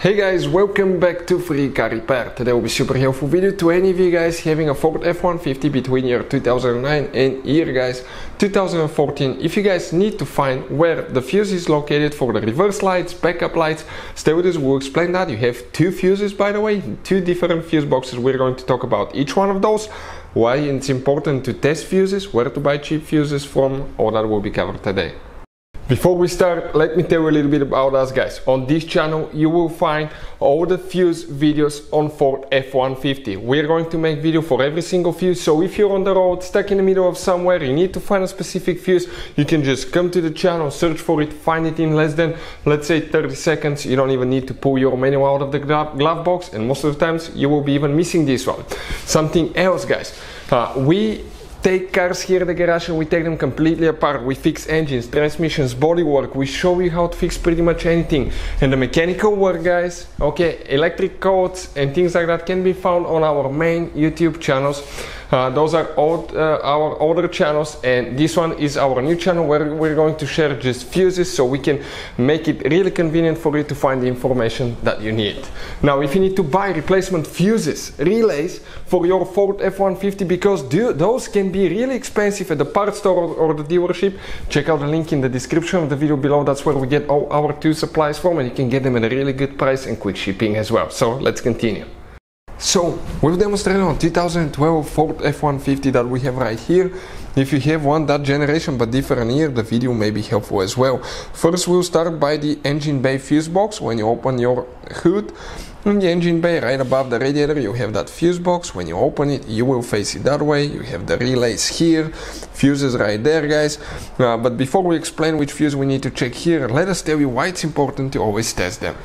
Hey guys, welcome back to Free Car Repair. Today will be super helpful video to any of you guys having a Ford F-150 between year 2009 and year guys 2014. If you guys need to find where the fuse is located for the reverse lights, backup lights, stay with us, we'll explain that. You have two fuses, by the way, two different fuse boxes. We're going to talk about each one of those, why it's important to test fuses, where to buy cheap fuses from, all that will be covered today. Before we start, let me tell you a little bit about us guys. On this channel you will find all the fuse videos on Ford F-150. We're going to make video for every single fuse, so if you're on the road, stuck in the middle of somewhere, you need to find a specific fuse, you can just come to the channel, search for it, find it in less than, let's say, 30 seconds. You don't even need to pull your manual out of the glove box, and most of the times you will be even missing this one. Something else guys, we take cars here at the garage and we take them completely apart. We fix engines, transmissions, bodywork. We show you how to fix pretty much anything. And the mechanical work guys, okay, electric codes and things like that can be found on our main YouTube channels. Those are our older channels, and this one is our new channel where we're going to share just fuses so we can make it really convenient for you to find the information that you need. Now if you need to buy replacement fuses, relays for your Ford F-150, because those can be really expensive at the parts store or the dealership, check out the link in the description of the video below. That's where we get all our two supplies from, and you can get them at a really good price and quick shipping as well. So let's continue. So we've demonstrated on 2012 Ford F-150 that we have right here. If you have one that generation but different year, the video may be helpful as well. First we'll start by the engine bay fuse box. When you open your hood, in the engine bay right above the radiator you have that fuse box. When you open it you will face it that way. You have the relays here, fuses right there guys. But before we explain which fuse we need to check here, let us tell you why it's important to always test them.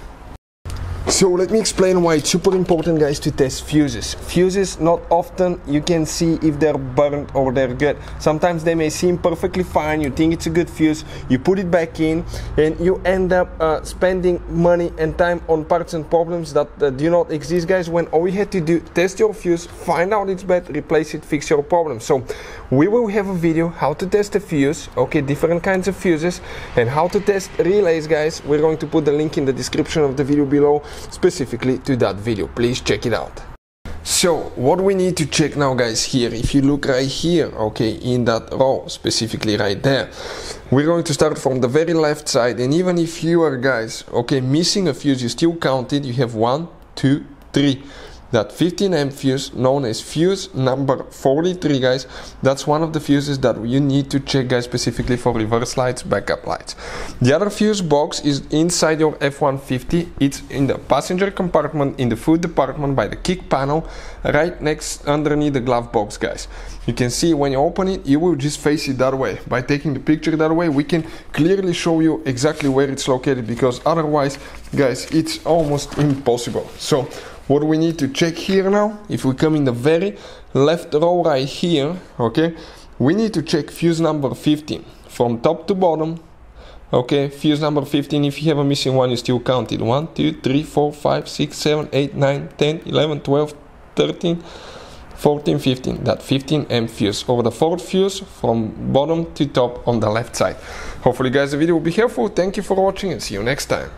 So let me explain why it's super important guys to test fuses. Fuses, not often you can see if they're burnt or they're good. Sometimes they may seem perfectly fine, you think it's a good fuse, you put it back in and you end up spending money and time on parts and problems that do not exist guys, when all you had to do, test your fuse, find out it's bad, replace it, fix your problem. So we will have a video how to test a fuse, okay, different kinds of fuses, and how to test relays guys. We're going to put the link in the description of the video below specifically to that video. Please check it out. So what we need to check now guys here, if you look right here, okay, in that row, specifically right there, we're going to start from the very left side, and even if you are guys, okay, missing a fuse, you still count it. You have 1, 2, 3. That 15 fuse, known as fuse number 43 guys, that's one of the fuses that you need to check guys, specifically for reverse lights, backup lights. The other fuse box is inside your F-150. It's in the passenger compartment in the food department by the kick panel, right next underneath the glove box guys. You can see when you open it, you will just face it that way. By taking the picture that way, we can clearly show you exactly where it's located, because otherwise guys it's almost impossible. So what we need to check here now, if we come in the very left row right here, okay, we need to check fuse number 15 from top to bottom. Okay, fuse number 15, if you have a missing one, you still count it. 1, 2, 3, 4, 5, 6, 7, 8, 9, 10, 11, 12, 13, 14, 15. That 15 fuse over the fourth fuse from bottom to top on the left side. Hopefully guys the video will be helpful. Thank you for watching and see you next time.